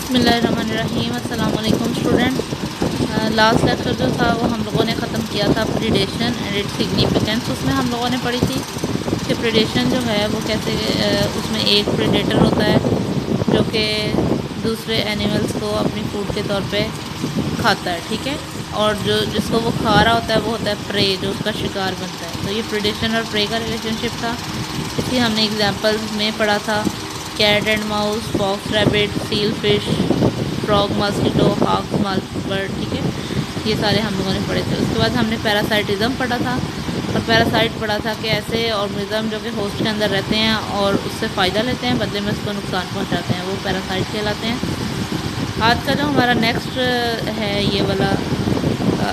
बिस्मिल्लाहिर्रहमानिर्रहीम। अस्सलाम वालेकुम स्टूडेंट। लास्ट लेक्चर जो था वो हम लोगों ने ख़त्म किया था प्रीडेशन एंड इट्स सिग्निफिकेंस। उसमें हम लोगों ने पढ़ी थी कि प्रीडेशन जो है वो कैसे उसमें एक प्रीडेटर होता है जो कि दूसरे एनिमल्स को अपनी फूड के तौर पे खाता है, ठीक है। और जो जिसको वो खा रहा होता है वो होता है प्रे, जो उसका शिकार बनता है। तो ये प्रीडेशन और प्रे का रिलेशनशिप था। इसी हमने एग्जाम्पल्स में पढ़ा था cat and mouse, fox rabbit, seal fish, frog, mosquito, hawk, small bird, ठीक है। ये सारे हम लोगों ने पढ़े थे। उसके बाद हमने पैरासाइटिज़म पढ़ा था और पैरासाइट पढ़ा था कि ऐसे ऑर्गेनिज्म जो कि होस्ट के अंदर रहते हैं और उससे फ़ायदा लेते हैं, बदले में उसको नुकसान पहुंचाते हैं, वो पैरासाइट कहलाते हैं। आज का जो हमारा नेक्स्ट है ये वाला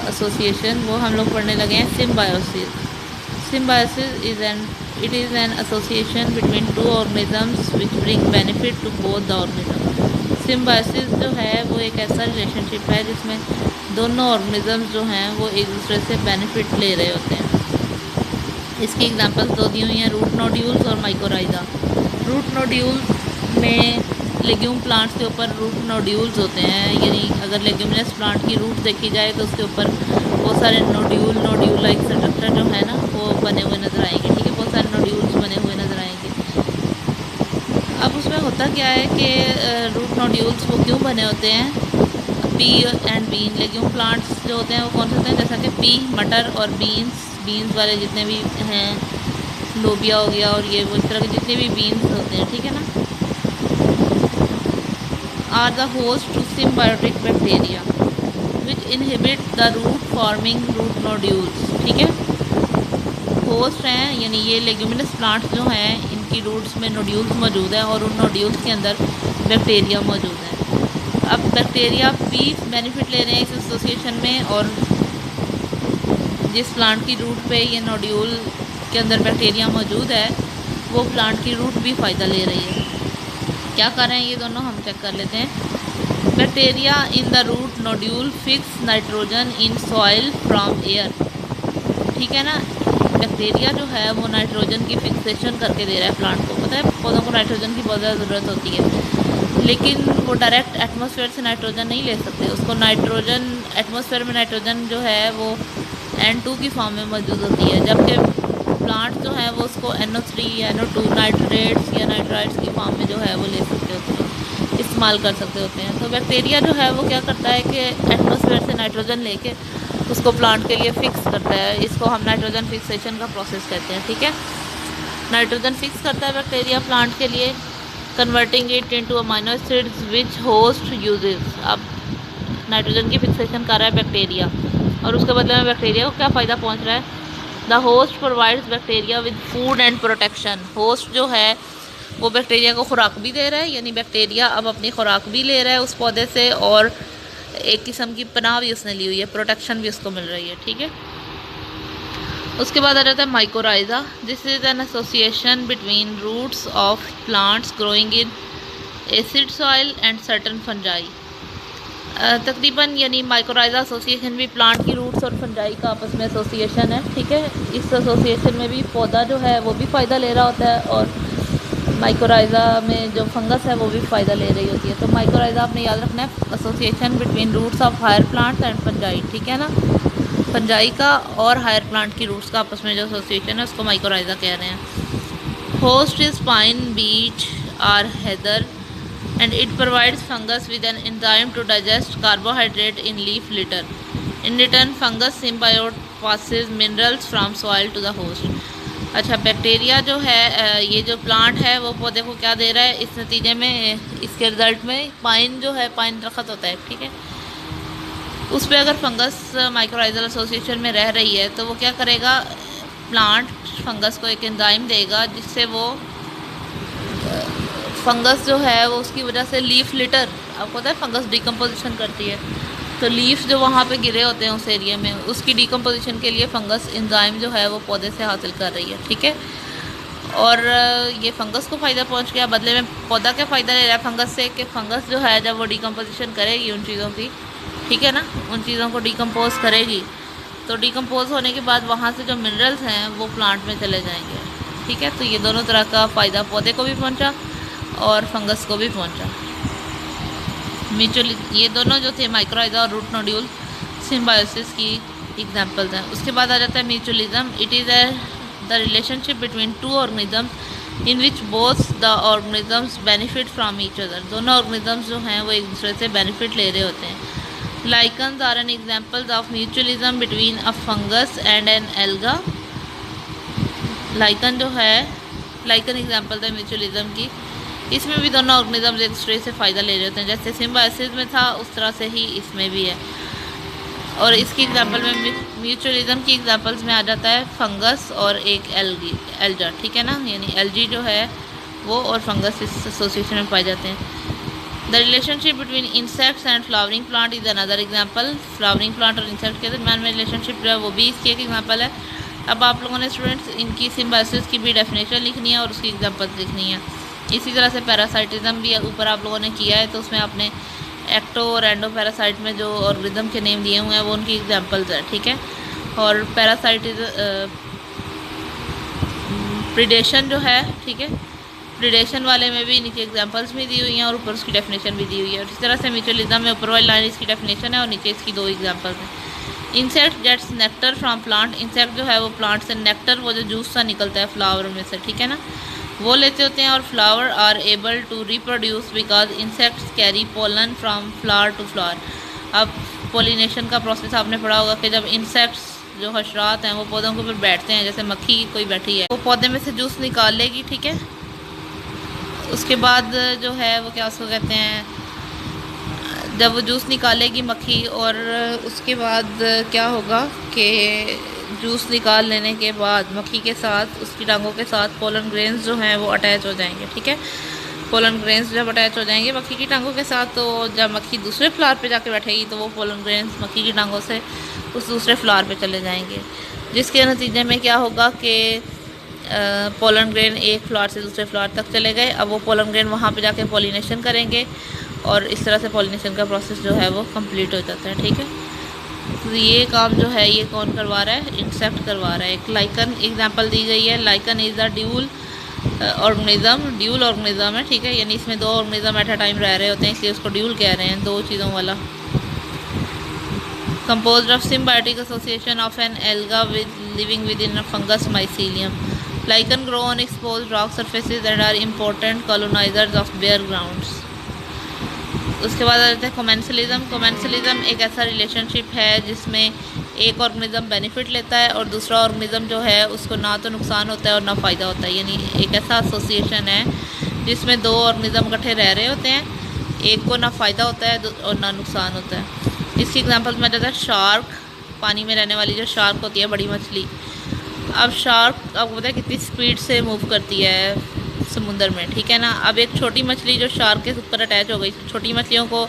एसोसिएशन, वो हम लोग पढ़ने लगे हैं symbiosis. Symbiosis is an association between two organisms which bring benefit to both the organisms. Symbiosis जो है वो एक ऐसा रिलेशनशिप है जिसमें दोनों ऑर्गेनिजम्स जो हैं वो एक दूसरे से बेनिफिट ले रहे होते हैं। इसकी एग्जांपल्स दो दी हुई हैं, रूट नोड्यूल्स और माइकोराइजा। रूट नोड्यूल्स में लेग्यूम प्लांट्स के ऊपर रूट नोड्यूल्स होते हैं, यानी अगर लेग्यूमिनस प्लांट की रूट देखी जाए तो उसके ऊपर बहुत सारे नोड्यूल लाइक स्ट्रक्चर जो है ना वो बने हुए नज़र आएंगे, ठीक है। बहुत सारे नोड्यूल्स बने हुए नज़र आएंगे। अब उसमें होता क्या है कि रूट नोड्यूल्स वो क्यों बने होते हैं? Pea and bean, legume plants जो होते हैं वो कौन से होते हैं? जैसा कि पी मटर और बीन्स वाले जितने भी हैं, लोबिया हो गया और ये वो इस तरह के जितने भी बीन्स होते हैं, ठीक है ना, are the host to symbiotic bacteria which inhibit the root forming root nodules, ठीक है। होस्ट हैं, यानी ये लेग्यूमिनस प्लांट्स जो हैं इनकी रूट्स में नोड्यूल्स मौजूद हैं और उन नोड्यूल्स के अंदर बैक्टीरिया मौजूद हैं। अब बैक्टीरिया भी बेनिफिट ले रहे हैं इस एसोसिएशन में, और जिस प्लांट की रूट पे ये नोड्यूल के अंदर बैक्टीरिया मौजूद है वो प्लांट की रूट भी फ़ायदा ले रही है। क्या कर रहे हैं ये दोनों, हम चेक कर लेते हैं। Bacteria in the root nodule fix nitrogen in soil from air, ठीक है ना। बैक्टीरिया जो है वो नाइट्रोजन की फिक्सेशन करके दे रहा है प्लांट को। पता है पौधों को नाइट्रोजन की बहुत ज़्यादा ज़रूरत होती है, लेकिन वो डायरेक्ट एटमॉस्फेयर से नाइट्रोजन नहीं ले सकते। उसको नाइट्रोजन एटमॉस्फेयर में नाइट्रोजन जो है वो N2 की फॉर्म में मौजूद होती है, जबकि प्लांट जो है वो उसको NO3 या NO2 नाइट्रेट्स या नाइट्राइड्स की फॉर्म में जो है वो ले सकते होते हैं, इस्तेमाल कर सकते होते हैं। तो बैक्टीरिया जो है वो क्या करता है कि एटमॉस्फेयर से नाइट्रोजन लेके उसको प्लांट के लिए फिक्स करता है। इसको हम नाइट्रोजन फिक्सेशन का प्रोसेस कहते हैं, ठीक है। नाइट्रोजन फिक्स करता है बैक्टीरिया प्लांट के लिए, converting it into amino acids which host uses. अब नाइट्रोजन की फिक्सेशन कर रहा है बैक्टीरिया और उसके बदले में बैक्टीरिया को क्या फ़ायदा पहुंच रहा है? The host provides bacteria with food and protection. Host जो है वो बैक्टीरिया को खुराक भी दे रहा है, यानी बैक्टीरिया अब अपनी खुराक भी ले रहा है उस पौधे से, और एक किस्म की पनाह भी उसने ली हुई है, प्रोटेक्शन भी उसको मिल रही है, ठीक है। उसके बाद आ जाता है mycorrhiza. This is an association between roots of plants growing in acid soil and certain fungi. तकरीबन यानी माइकोराइजा एसोसिएशन भी प्लांट की रूट्स और फंजाई का आपस में एसोसिएशन है, ठीक है। इस एसोसिएशन में भी पौधा जो है वो भी फ़ायदा ले रहा होता है और माइकोराइजा में जो फंगस है वो भी फ़ायदा ले रही होती है। तो माइकोराइजा आपने याद रखना है, association between roots of higher plants and fungi, ठीक है ना। फंजाई का और हायर प्लांट की रूट्स का आपस में जो एसोसिएशन है उसको माइकोराइजा कह रहे हैं। होस्ट इज़ पाइन, बीच और Heather and it provides fungus with an enzyme to digest carbohydrate in leaf litter. In return, fungus symbiote passes minerals from soil to the host. अच्छा, बैक्टीरिया जो है ये जो प्लांट है वो पौधे को क्या दे रहा है इस नतीजे में, इसके रिजल्ट में पाइन जो है, पाइन दरख्त होता है, ठीक है, उस पर अगर फंगस माइकोराइजल एसोसिएशन में रह रही है तो वो क्या करेगा, प्लांट फंगस को एक एंजाइम देगा जिससे वो फंगस जो है वो उसकी वजह से लीफ लिटर, आपको पता है फंगस डिकम्पोजिशन करती है, तो लीफ जो वहाँ पे गिरे होते हैं उस एरिया में उसकी डिकम्पोजिशन के लिए फंगस एंजाइम जो है वो पौधे से हासिल कर रही है, ठीक है। और ये फंगस को फ़ायदा पहुँच गया, बदले में पौधा क्या फ़ायदा ले रहा है फंगस से, कि फंगस जो है जब वो डिकम्पोजिशन करेगी उन चीज़ों की, ठीक है ना, उन चीज़ों को डिकम्पोज करेगी तो डिकम्पोज होने के बाद वहाँ से जो मिनरल्स हैं वो प्लांट में चले जाएंगे, ठीक है। तो ये दोनों तरह का फ़ायदा पौधे को भी पहुँचा और फंगस को भी पहुंचा। म्यूचुअल, ये दोनों जो थे माइक्रोइजा और रूट नोड्यूल सिम्बायोसिस की एग्जांपल्स हैं। उसके बाद आ जाता है mutualism. It is the relationship between two organisms in which both the organisms benefit from each other. दोनों ऑर्गेनिजम्स जो हैं वो एक दूसरे से बेनिफिट ले रहे होते हैं। Lichens are an examples of mutualism between a fungus and an alga. Lichen जो है, लाइकन एग्जाम्पल है म्यूचुअलिज्म की। इसमें भी दोनों ऑर्गेनिजम्स एक दूसरे से फ़ायदा ले रहे होते हैं, जैसे सिम्बायोसिस में था उस तरह से ही इसमें भी है। और इसकी एग्जांपल में म्यूचुअलिज्म की एग्जांपल्स में आ जाता है फंगस और एक एल्गा, ठीक है ना, यानी एल्गी जो है वो और फंगस इस एसोसिएशन में पाए जाते हैं। The relationship between insects and flowering plant is another example. Flowering plant और इंसेक्ट के दरमियान में रिलेशनशिप जो है वो भी इसकी एक एग्जाम्पल है। अब आप लोगों ने स्टूडेंट्स इनकी सिम्बायोसिस की भी डेफिनेशन लिखनी है और उसकी एग्जांपल्स लिखनी है। इसी तरह से पैरासाइटिज्म भी ऊपर आप लोगों ने किया है, तो उसमें आपने एक्टो और एंडो पैरासाइट में जो ऑर्गेनिज्म के नेम दिए हुए हैं वो उनकी एग्जांपल्स है, ठीक है। और पैरासाइटिज्म प्रीडेशन जो है, ठीक है, प्रीडेशन वाले में भी नीचे एग्जांपल्स भी दी हुई हैं और ऊपर उसकी डेफिनेशन भी दी हुई है। और इस तरह से म्यूचुअलिज्म में ऊपर वाली लाइन इसकी डेफिनेशन है और नीचे इसकी दो एग्जांपल्स हैं। Insect gets nectar from plant. Insect जो है वो प्लांट से नेक्टर, वो जो जूस सा निकलता है फ्लावर में से, ठीक है ना, वो लेते होते हैं। और flower are able to reproduce because insects carry pollen from flower to flower. अब पोलिनेशन का प्रोसेस आपने पढ़ा होगा कि जब इंसेक्ट्स जो हशरात हैं वो पौधों के ऊपर बैठते हैं, जैसे मक्खी कोई बैठी है, वो पौधे में से जूस निकाल लेगी, ठीक है। उसके बाद जो है वो क्या उसको कहते हैं, जब वो जूस निकालेगी मक्खी, और उसके बाद क्या होगा कि जूस निकाल लेने के बाद मक्खी के साथ, उसकी टांगों के साथ पोलन ग्रेन्स जो हैं वो अटैच हो जाएंगे, ठीक है। पोलन ग्रेन्स जब अटैच हो जाएंगे मक्खी की टांगों के साथ, तो जब मक्खी दूसरे फ्लावर पे जाके बैठेगी तो वो पोलन ग्रेन्स मक्खी की टांगों से उस दूसरे फ्लावर पे चले जाएंगे, जिसके नतीजे में क्या होगा कि पोलन ग्रेन एक फ्लावर से दूसरे फ्लावर तक चले गए। अब वो पोलन ग्रेन वहाँ पे जाके पॉलिनेशन करेंगे और इस तरह से पॉलिनेशन का प्रोसेस जो है वो कंप्लीट हो जाता है, ठीक है। तो ये काम जो है ये कौन करवा रहा है, इंसेक्ट करवा रहा है। एक लाइकन एग्जांपल दी गई है। Lichen is the dual organism है, ठीक है, यानी इसमें दो ऑर्गेनिज्म एट अ टाइम रह रहे होते हैं, इसलिए उसको ड्यूल कह रहे हैं, दो चीज़ों वाला। Composed of symbiotic association of an alga living within a fungus mycelium. Lichen grow on exposed rock surfaces and are important colonisers of bare grounds. उसके बाद आ जाता है कोमेंसलिज्म। कोमेंसलिज्म एक ऐसा रिलेशनशिप है जिसमें एक ऑर्गेनिज्म बेनिफिट लेता है और दूसरा ऑर्गेनिज्म जो है उसको ना तो नुकसान होता है और ना फ़ायदा होता है, यानी एक ऐसा एसोसिएशन है जिसमें दो ऑर्गेनिज्म इकट्ठे रह रहे होते हैं, एक को ना फ़ायदा होता है और ना नुकसान होता है। इसकी एग्जांपल में आ जाता है शार्क, पानी में रहने वाली जो शार्क होती है, बड़ी मछली। अब शार्क आपको पता है कितनी स्पीड से मूव करती है समुंदर में, ठीक है ना। अब एक छोटी मछली जो शार्क के ऊपर अटैच हो गई, छोटी मछलियों को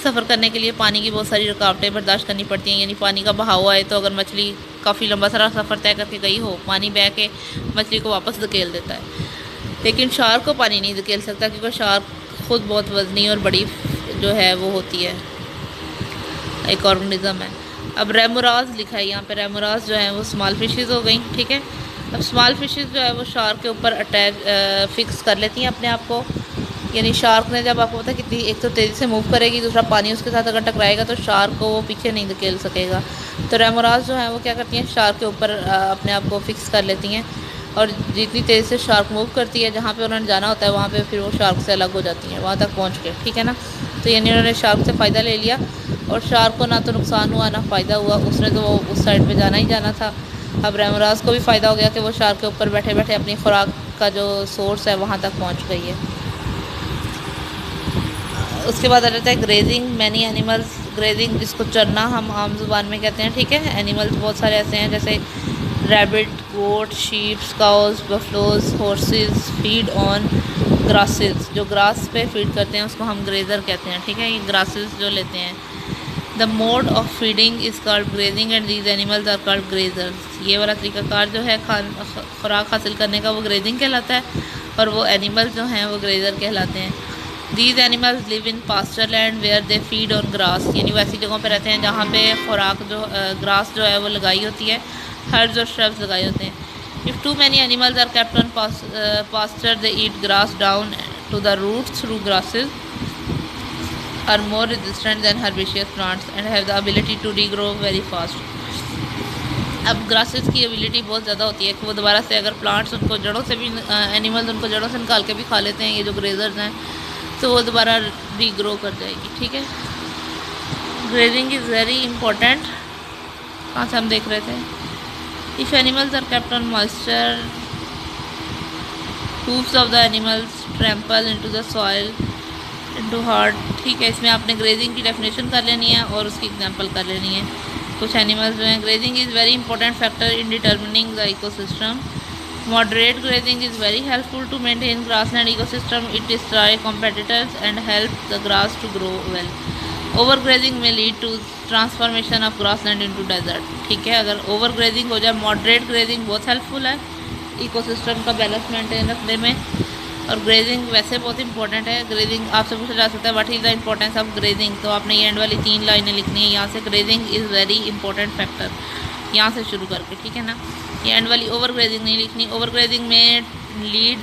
सफ़र करने के लिए पानी की बहुत सारी रुकावटें बर्दाश्त करनी पड़ती हैं, यानी पानी का बहाव आए तो अगर मछली काफ़ी लंबा सारा सफ़र तय करके गई हो, पानी बह के मछली को वापस धकेल देता है। लेकिन शार्क को पानी नहीं धकेल सकता क्योंकि शार्क खुद बहुत वजनी और बड़ी जो है वो होती है, एक ऑर्गेनिज्म है। अब रेमोराज लिखा है यहाँ पे, रेमोराज जो है वो स्मॉल फिशेज़ हो गई, ठीक है। अब स्मॉल फिशेज़ जो है वो शार्क के ऊपर अटैच फिक्स कर लेती हैं अपने आप को, यानी शार्क ने जब आपको पता है कितनी, एक तो तेज़ी से मूव करेगी, दूसरा पानी उसके साथ अगर टकराएगा तो शार्क को वो पीछे नहीं धकेल सकेगा। तो रेमोराज जो है वो क्या करती हैं, शार्क के ऊपर अपने आप को फिक्स कर लेती हैं और जितनी तेज़ी से शार्क मूव करती है जहाँ पे उन्होंने जाना होता है वहाँ पे फिर वो शार्क से अलग हो जाती हैं, वहाँ तक पहुँच के, ठीक है ना। तो यानी उन्होंने शार्क से फ़ायदा ले लिया और शार्क को ना तो नुकसान हुआ ना फ़ायदा हुआ, उसने तो वो उस साइड पे जाना ही जाना था। अब रेमोराज को भी फ़ायदा हो गया कि वो शार्क के ऊपर बैठे बैठे अपनी खुराक का जो सोर्स है वहाँ तक पहुँच गई है। उसके बाद आ जाता है ग्रेजिंग। मैनी एनिमल्स, ग्रेजिंग जिसको चरना हम आम जुबान में कहते हैं, ठीक है। एनिमल्स बहुत सारे ऐसे हैं जैसे rabbit, goat, sheep, cows, buffaloes, horses feed on grasses. जो ग्रास पे फीड करते हैं उसको हम ग्रेजर कहते हैं, ठीक है, ये ग्रासेस जो लेते हैं। The mode of feeding is called grazing and these animals are called grazers. ये वाला तरीकाकार जो है खुराक हासिल करने का वो ग्रेजिंग कहलाता है और वो एनिमल्स जो हैं वो ग्रेजर कहलाते हैं। These animals live in pasture land where they feed on grass, यानी वैसी जगहों पर रहते हैं जहाँ पे खुराक जो ग्रास जो है वो लगाई होती है, हर्ब्स और श्रब्स लगाए होते हैं। If too many animals are kept on pasture they eat grass down to the roots through grasses. are more resistant than herbaceous plants and have the ability to regrow very fast. अब grasses की ability बहुत ज़्यादा होती है कि वो दोबारा से अगर प्लांट्स उनको जड़ों से भी एनिमल्स उनको जड़ों से निकाल के भी खा लेते हैं, ये जो ग्रेजर्स हैं, तो वो दोबारा रीग्रो कर जाएगी। ठीक है, ग्रेजिंग इज़ वेरी इंपॉर्टेंट। कहाँ से हम देख रहे थे, if animals are kept on moisture hooves of the animals trample into the soil into hard। ठीक है, इसमें आपने ग्रेजिंग की डेफिनेशन कर लेनी है और उसकी एग्जांपल कर लेनी है। कुछ एनिमल्स जो हैं, grazing is very important factor in determining the ecosystem. Moderate grazing is very helpful to maintain grassland ecosystem. It destroy competitors and help the grass to grow well. Over grazing में lead to transformation of grassland into desert. ठीक है, अगर over grazing हो जाए, moderate grazing बहुत helpful है ecosystem का balance maintain रखने में, और ग्रेजिंग वैसे बहुत इंपॉर्टेंट है। ग्रेजिंग आपसे पूछा जा सकता है what is the importance of grazing, तो आपने ये एंड वाली 3 लाइनें लिखनी है यहाँ से। Grazing is very important factor, यहाँ से शुरू करके, ठीक है ना। ये एंड वाली ओवर ग्रेजिंग नहीं लिखनी। ओवर ग्रेजिंग में lead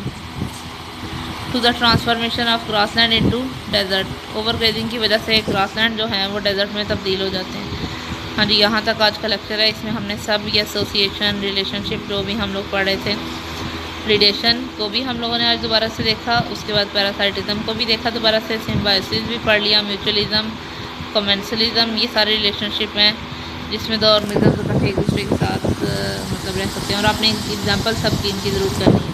to the transformation of grassland into desert. Overgrazing की वजह से ग्रासलैंड जो है वो डेजर्ट में तब्दील हो जाते हैं। हाँ जी, यहाँ तक आज का लेक्चर है। इसमें हमने सब ये एसोसिएशन, रिलेशनशिप जो भी हम लोग पढ़े थे, प्रीडेशन को भी हम लोगों ने आज दोबारा से देखा, उसके बाद पैरासाइटिज्म को भी देखा दोबारा से, सिम्बायोसिस भी पढ़ लिया, म्यूचुअलिज्म, कमेंसलिज्म, ये सारे रिलेशनशिप हैं जिसमें दो ऑर्गेनिज्म इकट्ठे एक दूसरे के साथ मतलब रह सकते हैं। और आपने एग्जांपल सबकी इनकी ज़रूर करनी है।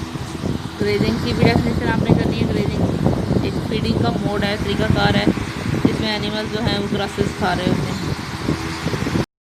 ग्रेजिंग की भी डेफिनेशन आपने करनी है। ग्रेजिंग एक फीडिंग का मोड है, तरीकाकार है जिसमें एनिमल जो हैं वो ग्रासेस खा रहे होते हैं।